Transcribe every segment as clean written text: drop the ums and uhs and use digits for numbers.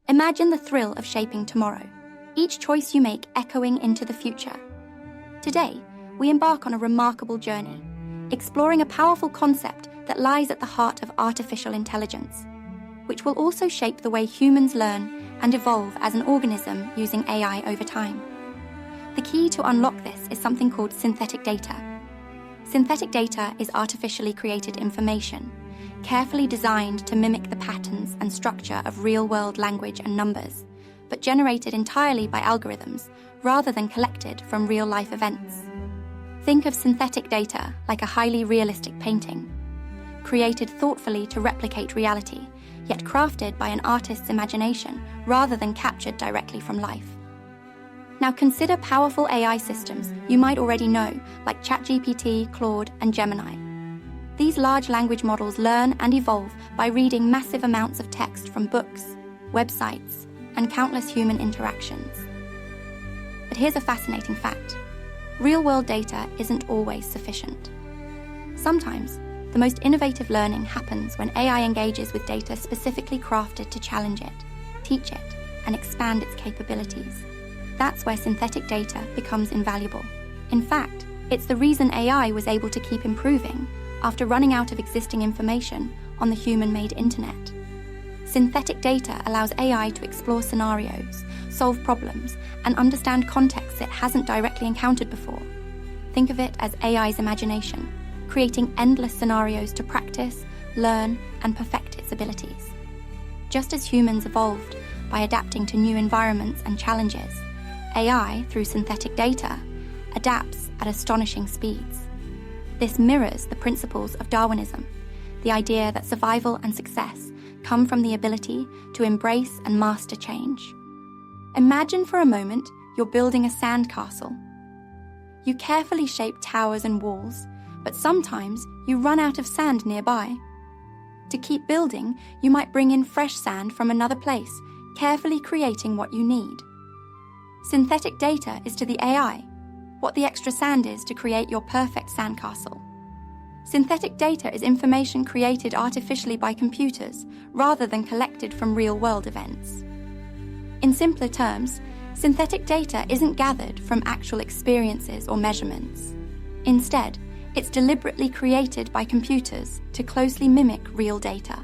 Imagine the thrill of shaping tomorrow, each choice you make echoing into the future. Today, we embark on a remarkable journey, exploring a powerful concept that lies at the heart of artificial intelligence, which will also shape the way humans learn and evolve as an organism using AI over time. The key to unlock this is something called synthetic data. Synthetic data is artificially created information, carefully designed to mimic the patterns and structure of real-world language and numbers, but generated entirely by algorithms rather than collected from real-life events. Think of synthetic data like a highly realistic painting, created thoughtfully to replicate reality, yet crafted by an artist's imagination rather than captured directly from life. Now consider powerful AI systems you might already know, like ChatGPT, Claude, and Gemini. These large language models learn and evolve by reading massive amounts of text from books, websites, and countless human interactions. But here's a fascinating fact. Real-world data isn't always sufficient. Sometimes, the most innovative learning happens when AI engages with data specifically crafted to challenge it, teach it, and expand its capabilities. That's where synthetic data becomes invaluable. In fact, it's the reason AI was able to keep improving after running out of existing information on the human-made internet. Synthetic data allows AI to explore scenarios, solve problems, and understand contexts it hasn't directly encountered before. Think of it as AI's imagination, creating endless scenarios to practice, learn, and perfect its abilities. Just as humans evolved by adapting to new environments and challenges, AI, through synthetic data, adapts at astonishing speeds. This mirrors the principles of Darwinism, the idea that survival and success come from the ability to embrace and master change. Imagine for a moment you're building a sandcastle. You carefully shape towers and walls, but sometimes you run out of sand nearby. To keep building, you might bring in fresh sand from another place, carefully creating what you need. Synthetic data is to the AI what the extra sand is to create your perfect sandcastle. Synthetic data is information created artificially by computers rather than collected from real-world events. In simpler terms, synthetic data isn't gathered from actual experiences or measurements. Instead, it's deliberately created by computers to closely mimic real data.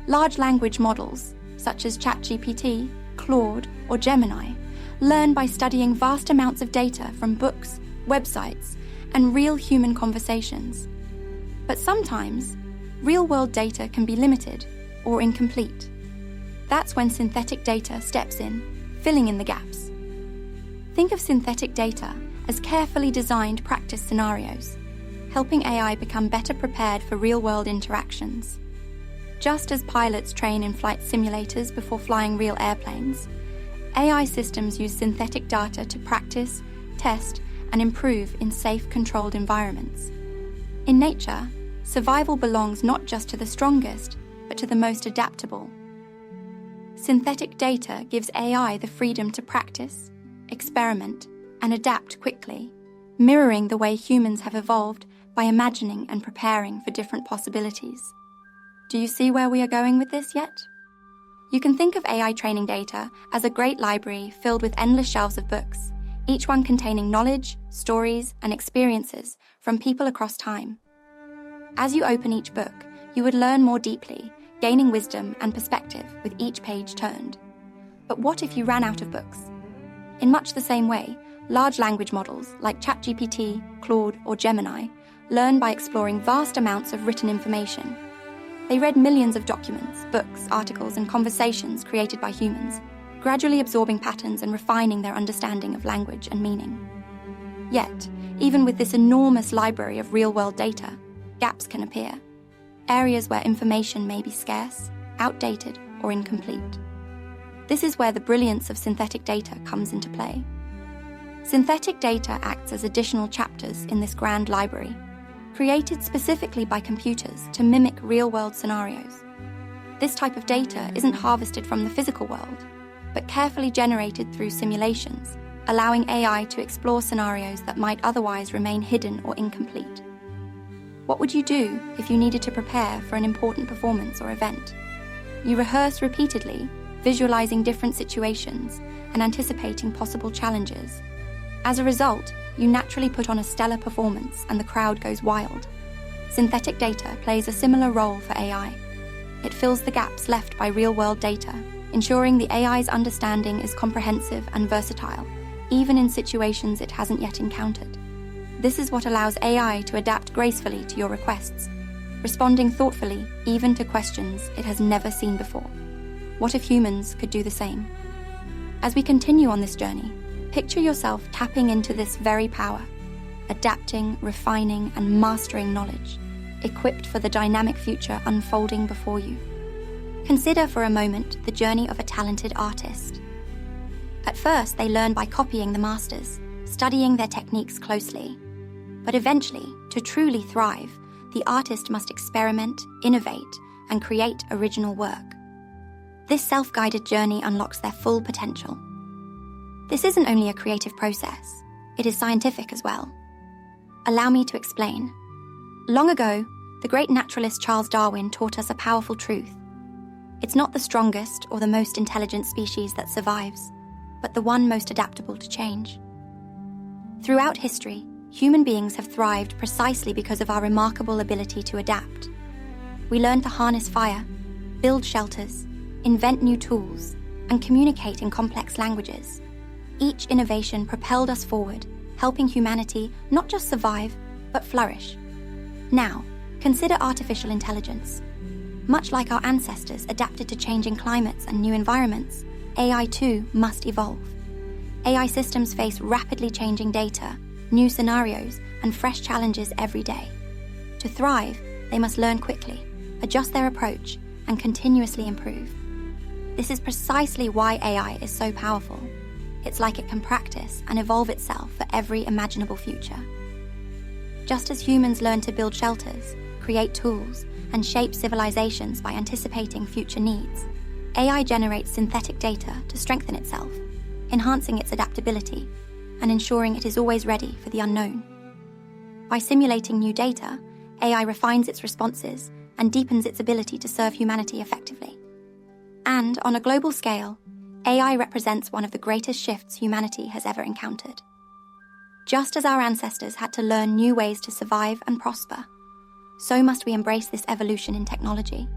Large language models, such as ChatGPT, Claude, or Gemini, learn by studying vast amounts of data from books, websites, and real human conversations. But sometimes, real-world data can be limited or incomplete. That's when synthetic data steps in, filling in the gaps. Think of synthetic data as carefully designed practice scenarios, helping AI become better prepared for real-world interactions. Just as pilots train in flight simulators before flying real airplanes, AI systems use synthetic data to practice, test, and improve in safe, controlled environments. In nature, survival belongs not just to the strongest, but to the most adaptable. Synthetic data gives AI the freedom to practice, experiment, and adapt quickly, mirroring the way humans have evolved by imagining and preparing for different possibilities. Do you see where we are going with this yet? You can think of AI training data as a great library filled with endless shelves of books, each one containing knowledge, stories, and experiences from people across time. As you open each book, you would learn more deeply, gaining wisdom and perspective with each page turned. But what if you ran out of books? In much the same way, large language models like ChatGPT, Claude, or Gemini learn by exploring vast amounts of written information. They read millions of documents, books, articles, and conversations created by humans, gradually absorbing patterns and refining their understanding of language and meaning. Yet, even with this enormous library of real-world data, gaps can appear, areas where information may be scarce, outdated, or incomplete. This is where the brilliance of synthetic data comes into play. Synthetic data acts as additional chapters in this grand library, created specifically by computers to mimic real-world scenarios. This type of data isn't harvested from the physical world, but carefully generated through simulations, allowing AI to explore scenarios that might otherwise remain hidden or incomplete. What would you do if you needed to prepare for an important performance or event? You rehearse repeatedly, visualizing different situations and anticipating possible challenges. As a result, you naturally put on a stellar performance and the crowd goes wild. Synthetic data plays a similar role for AI. It fills the gaps left by real-world data, ensuring the AI's understanding is comprehensive and versatile, even in situations it hasn't yet encountered. This is what allows AI to adapt gracefully to your requests, responding thoughtfully even to questions it has never seen before. What if humans could do the same? As we continue on this journey, picture yourself tapping into this very power, adapting, refining, and mastering knowledge, equipped for the dynamic future unfolding before you. Consider for a moment the journey of a talented artist. At first, they learn by copying the masters, studying their techniques closely. But eventually, to truly thrive, the artist must experiment, innovate, and create original work. This self-guided journey unlocks their full potential. This isn't only a creative process, it is scientific as well. Allow me to explain. Long ago, the great naturalist Charles Darwin taught us a powerful truth. It's not the strongest or the most intelligent species that survives, but the one most adaptable to change. Throughout history, human beings have thrived precisely because of our remarkable ability to adapt. We learned to harness fire, build shelters, invent new tools, and communicate in complex languages. Each innovation propelled us forward, helping humanity not just survive, but flourish. Now, consider artificial intelligence. Much like our ancestors adapted to changing climates and new environments, AI too must evolve. AI systems face rapidly changing data, new scenarios, and fresh challenges every day. To thrive, they must learn quickly, adjust their approach, and continuously improve. This is precisely why AI is so powerful. It's like it can practice and evolve itself for every imaginable future. Just as humans learn to build shelters, create tools, and shape civilizations by anticipating future needs, AI generates synthetic data to strengthen itself, enhancing its adaptability and ensuring it is always ready for the unknown. By simulating new data, AI refines its responses and deepens its ability to serve humanity effectively. And on a global scale, AI represents one of the greatest shifts humanity has ever encountered. Just as our ancestors had to learn new ways to survive and prosper, so must we embrace this evolution in technology.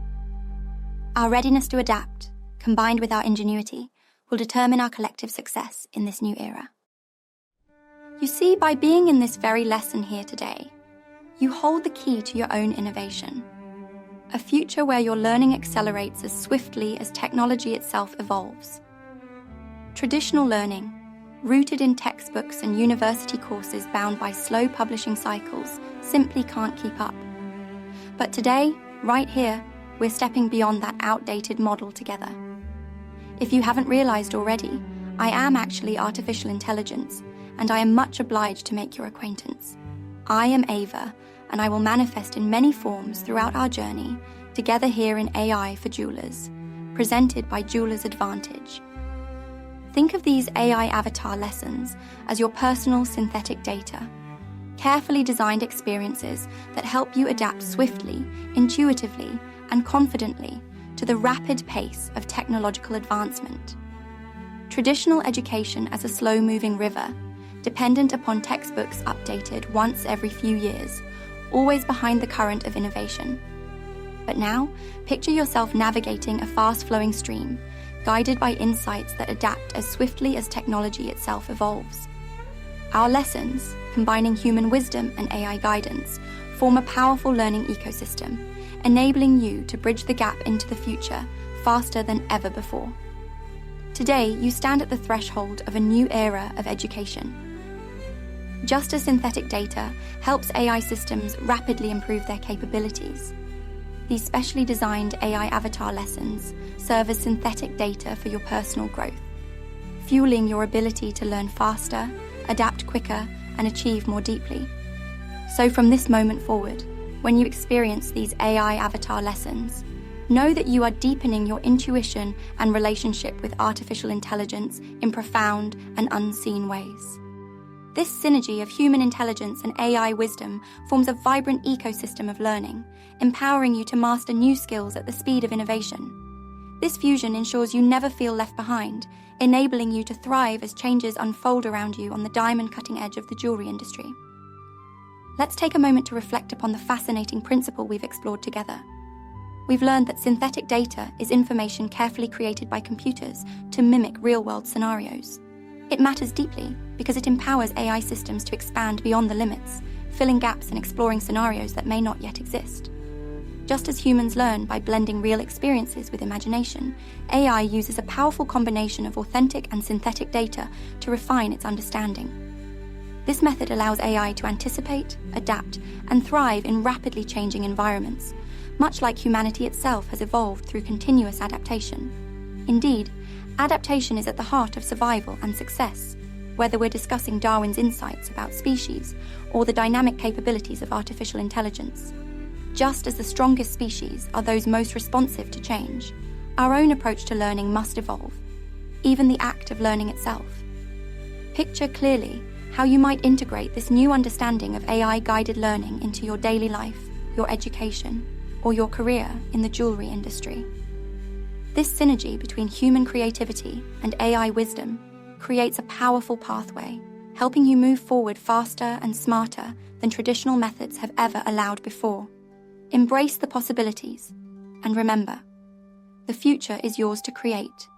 Our readiness to adapt, combined with our ingenuity, will determine our collective success in this new era. You see, by being in this very lesson here today, you hold the key to your own innovation. A future where your learning accelerates as swiftly as technology itself evolves. Traditional learning, rooted in textbooks and university courses bound by slow publishing cycles, simply can't keep up. But today, right here, we're stepping beyond that outdated model together. If you haven't realized already, I am actually artificial intelligence, and I am much obliged to make your acquaintance. I am Ava, and I will manifest in many forms throughout our journey, together here in AI for Jewelers, presented by Jewelers Advantage. Think of these AI avatar lessons as your personal synthetic data, carefully designed experiences that help you adapt swiftly, intuitively, and confidently to the rapid pace of technological advancement. Traditional education as a slow-moving river, dependent upon textbooks updated once every few years, always behind the current of innovation. But now, picture yourself navigating a fast-flowing stream, guided by insights that adapt as swiftly as technology itself evolves. Our lessons, combining human wisdom and AI guidance, form a powerful learning ecosystem, enabling you to bridge the gap into the future faster than ever before. Today, you stand at the threshold of a new era of education. Just as synthetic data helps AI systems rapidly improve their capabilities, these specially designed AI avatar lessons serve as synthetic data for your personal growth, fueling your ability to learn faster, adapt quicker, and achieve more deeply. So from this moment forward, when you experience these AI avatar lessons, know that you are deepening your intuition and relationship with artificial intelligence in profound and unseen ways. This synergy of human intelligence and AI wisdom forms a vibrant ecosystem of learning, empowering you to master new skills at the speed of innovation. This fusion ensures you never feel left behind, enabling you to thrive as changes unfold around you on the diamond cutting edge of the jewelry industry. Let's take a moment to reflect upon the fascinating principle we've explored together. We've learned that synthetic data is information carefully created by computers to mimic real-world scenarios. It matters deeply because it empowers AI systems to expand beyond the limits, filling gaps and exploring scenarios that may not yet exist. Just as humans learn by blending real experiences with imagination, AI uses a powerful combination of authentic and synthetic data to refine its understanding. This method allows AI to anticipate, adapt, and thrive in rapidly changing environments, much like humanity itself has evolved through continuous adaptation. Indeed, adaptation is at the heart of survival and success, whether we're discussing Darwin's insights about species or the dynamic capabilities of artificial intelligence. Just as the strongest species are those most responsive to change, our own approach to learning must evolve, even the act of learning itself. Picture clearly how you might integrate this new understanding of AI-guided learning into your daily life, your education, or your career in the jewelry industry. This synergy between human creativity and AI wisdom creates a powerful pathway, helping you move forward faster and smarter than traditional methods have ever allowed before. Embrace the possibilities, and remember, the future is yours to create.